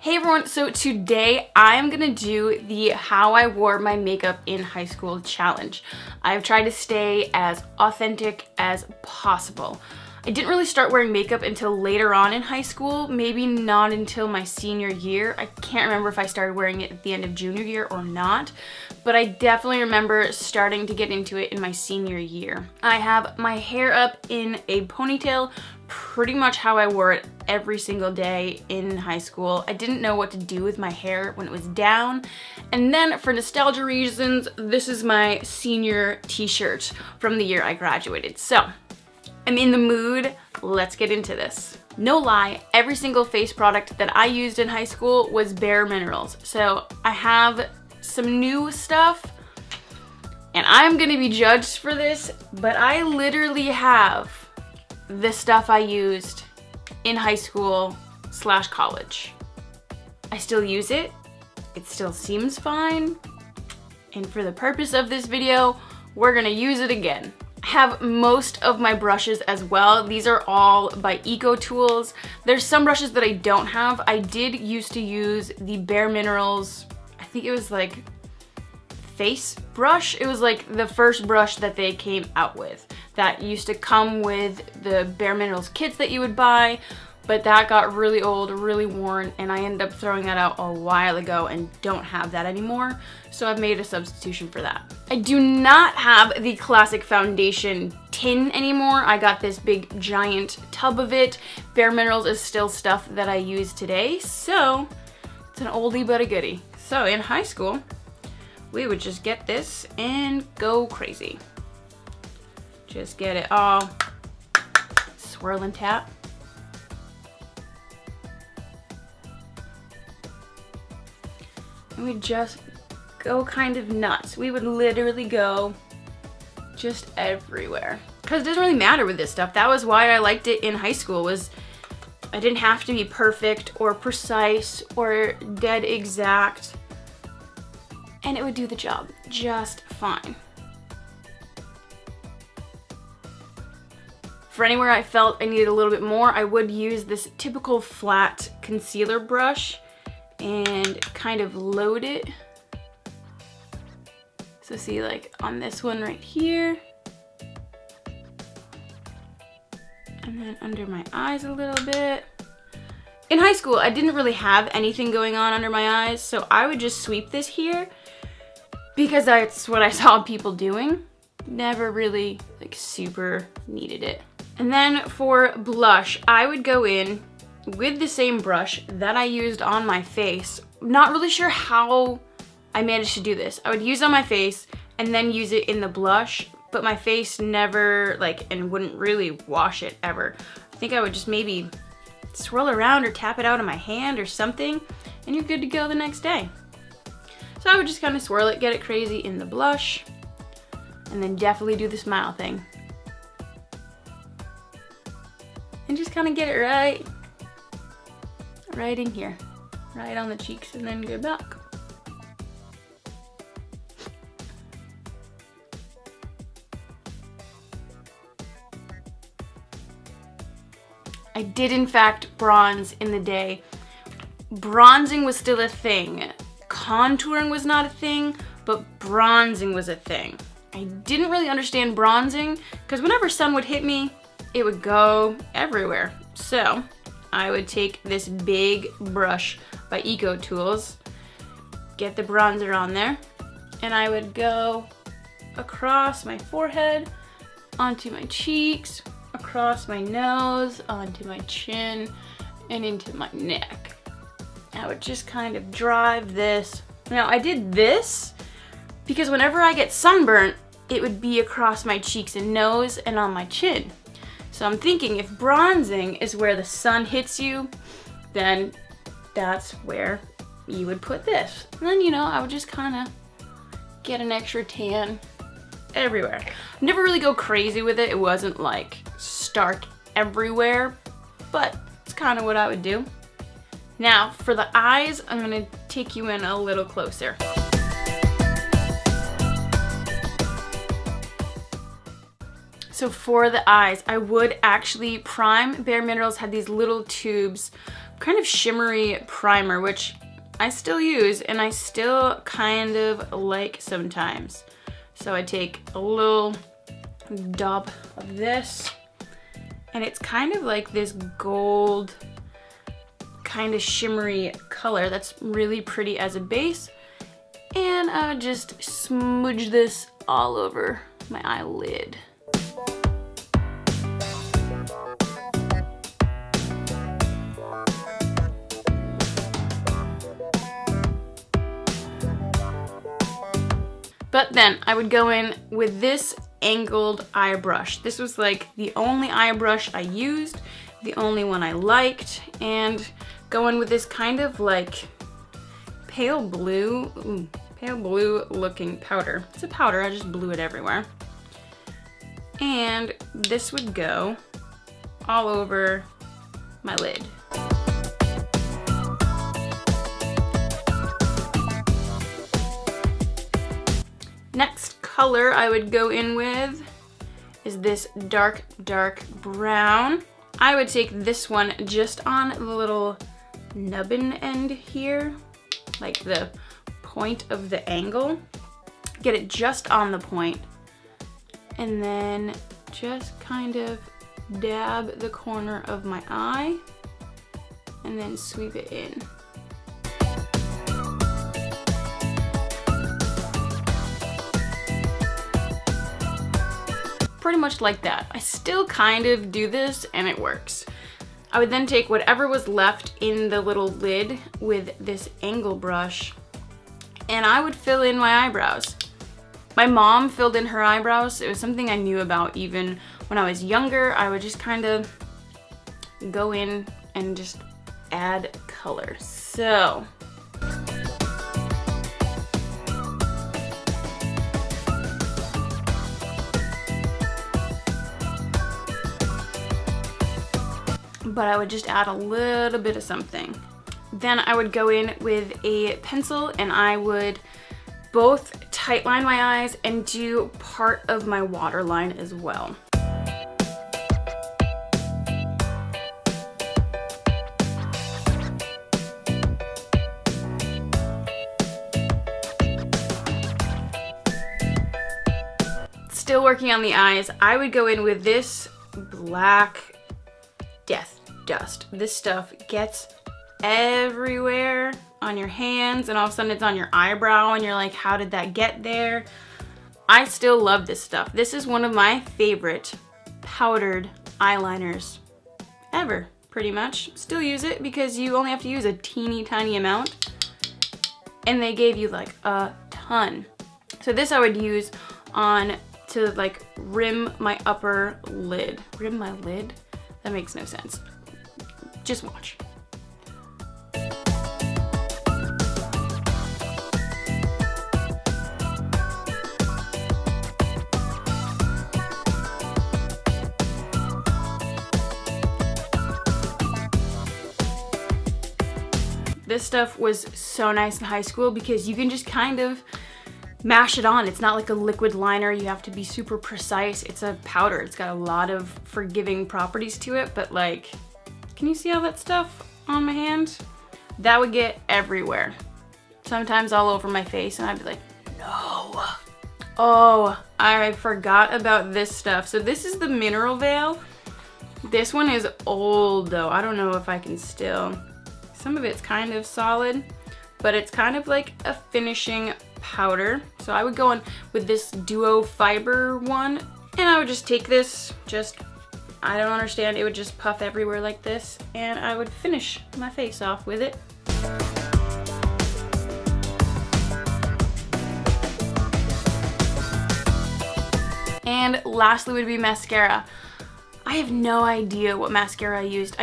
Hey everyone, so today I'm gonna do the how I wore my makeup in high school challenge. I've tried to stay as authentic as possible. I didn't really start wearing makeup until later on in high school, maybe not until my senior year. I can't remember if I started wearing it at the end of junior year or not, but I definitely remember starting to get into it in my senior year. I have my hair up in a ponytail, pretty much how I wore it every single day in high school. I didn't know what to do with my hair when it was down. And then for nostalgia reasons, this is my senior t-shirt from the year I graduated. So I'm in the mood, let's get into this. No lie, every single face product that I used in high school was Bare Minerals. So I have some new stuff and I'm gonna be judged for this, but I literally have the stuff I used in high school / college. I still use it, it still seems fine, and for the purpose of this video, we're gonna use it again. I have most of my brushes as well. These are all by Eco Tools. There's some brushes that I don't have. I did used to use the Bare Minerals, I think it was like face brush. It was like the first brush that they came out with that used to come with the Bare Minerals kits that you would buy, but that got really old, really worn, and I ended up throwing that out a while ago and don't have that anymore, so I've made a substitution for that. I do not have the classic foundation tin anymore. I got this big giant tub of it. Bare Minerals is still stuff that I use today, so it's an oldie but a goodie. So in high school, we would just get this and go crazy. Just get it all, swirl and tap. And we'd just go kind of nuts. We would literally go just everywhere. Because it doesn't really matter with this stuff. That was why I liked it in high school, was I didn't have to be perfect or precise or dead exact. And it would do the job just fine. For anywhere I felt I needed a little bit more, I would use this typical flat concealer brush and kind of load it. So see, like on this one right here, and then under my eyes a little bit. In high school, I didn't really have anything going on under my eyes, so I would just sweep this here because that's what I saw people doing. Never really like super needed it. And then for blush, I would go in with the same brush that I used on my face. Not really sure how I managed to do this. I would use it on my face and then use it in the blush, but my face never and wouldn't really wash it ever. I think I would just maybe swirl around or tap it out on my hand or something, and you're good to go the next day. So I would just kind of swirl it, get it crazy in the blush, and then definitely do the smile thing. And just kind of get it right in here, right on the cheeks, and then go back. I did in fact bronze in the day. Bronzing was still a thing. Contouring was not a thing, but bronzing was a thing. I didn't really understand bronzing because whenever sun would hit me, it would go everywhere. So I would take this big brush by Eco Tools, get the bronzer on there, and I would go across my forehead, onto my cheeks, across my nose, onto my chin, and into my neck. I would just kind of drive this. Now I did this because whenever I get sunburnt, it would be across my cheeks and nose and on my chin. So I'm thinking if bronzing is where the sun hits you, then that's where you would put this. And then, I would just kind of get an extra tan everywhere. Never really go crazy with it. It wasn't like stark everywhere, but it's kind of what I would do. Now for the eyes, I'm gonna take you in a little closer. So for the eyes, I would actually prime. Bare Minerals had these little tubes kind of shimmery primer, which I still use and I still kind of like sometimes. So I take a little dab of this, and it's kind of like this gold kind of shimmery color that's really pretty as a base. And I would just smudge this all over my eyelid. But then I would go in with this angled eye brush. This was like the only eye brush I used, the only one I liked, and go in with this kind of like pale blue looking powder. It's a powder, I just blew it everywhere. And this would go all over my lid. Next color I would go in with is this dark brown. I would take this one just on the little nubbin end here, like the point of the angle. Get it just on the point, and then just kind of dab the corner of my eye and then sweep it in. Pretty much like that. I still kind of do this and it works. I would then take whatever was left in the little lid with this angle brush and I would fill in my eyebrows. My mom filled in her eyebrows. It was something I knew about even when I was younger. I would just kind of go in and just add color. So but I would just add a little bit of something. Then I would go in with a pencil and I would both tightline my eyes and do part of my waterline as well. Still working on the eyes, I would go in with this black death dust. This stuff gets everywhere on your hands and all of a sudden it's on your eyebrow and you're like, how did that get there? I still love this stuff. This is one of my favorite powdered eyeliners ever, pretty much. Still use it because you only have to use a teeny tiny amount and they gave you like a ton. So this I would use on to like rim my upper lid. Rim my lid? That makes no sense. Just watch. This stuff was so nice in high school because you can just kind of mash it on. It's not like a liquid liner. You have to be super precise. It's a powder. It's got a lot of forgiving properties to it, but like, can you see all that stuff on my hand? That would get everywhere. Sometimes all over my face and I'd be like, no. Oh, I forgot about this stuff. So this is the Mineral Veil. This one is old though. I don't know if I can still. Some of it's kind of solid, but it's kind of like a finishing powder. So I would go in with this Duo Fiber one and I would just take this, I don't understand, it would just puff everywhere like this and I would finish my face off with it. And lastly would be mascara. I have no idea what mascara I used.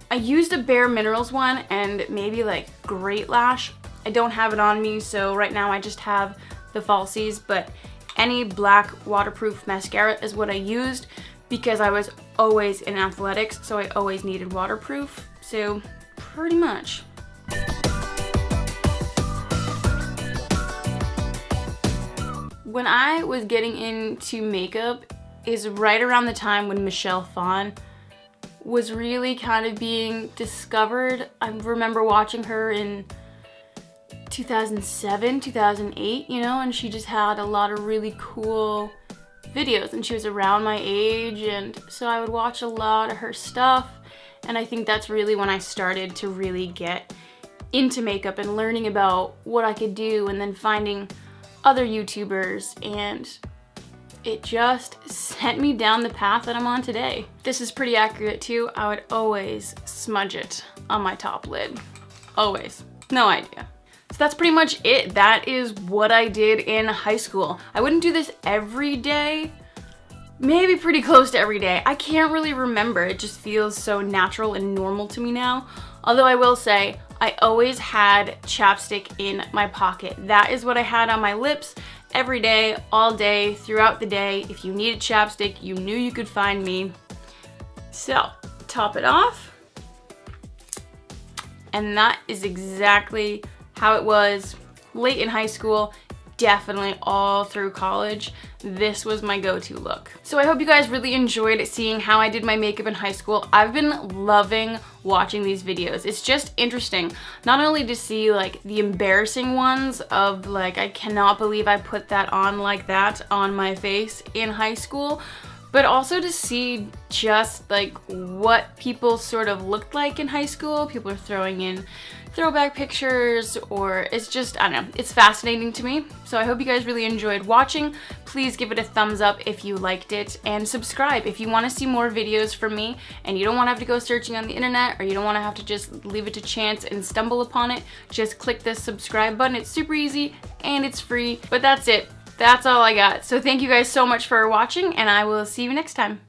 I used a Bare Minerals one and maybe like Great Lash. I don't have it on me, so right now I just have the falsies, but any black waterproof mascara is what I used because I was always in athletics, so I always needed waterproof, so pretty much. When I was getting into makeup is right around the time when Michelle Phan was really kind of being discovered. I remember watching her in 2007, 2008, you know, and she just had a lot of really cool videos, and she was around my age, and so I would watch a lot of her stuff, and I think that's really when I started to really get into makeup and learning about what I could do, and then finding other YouTubers, and it just sent me down the path that I'm on today. This is pretty accurate too. I would always smudge it on my top lid. Always. No idea. So that's pretty much it. That is what I did in high school. I wouldn't do this every day. Maybe pretty close to every day. I can't really remember. It just feels so natural and normal to me now. Although I will say, I always had chapstick in my pocket. That is what I had on my lips every day, all day, throughout the day. If you needed chapstick, you knew you could find me. So, top it off. And that is exactly how it was late in high school, definitely all through college. This was my go-to look. So I hope you guys really enjoyed seeing how I did my makeup in high school. I've been loving watching these videos. It's just interesting, not only to see like the embarrassing ones of like, I cannot believe I put that on like that on my face in high school, but also to see just like what people sort of looked like in high school. People are throwing in throwback pictures, or it's just, I don't know, it's fascinating to me. So I hope you guys really enjoyed watching. Please give it a thumbs up if you liked it, and subscribe if you want to see more videos from me and you don't want to have to go searching on the internet, or you don't want to have to just leave it to chance and stumble upon it. Just click this subscribe button. It's super easy and it's free. But that's it. That's all I got. So thank you guys so much for watching, and I will see you next time.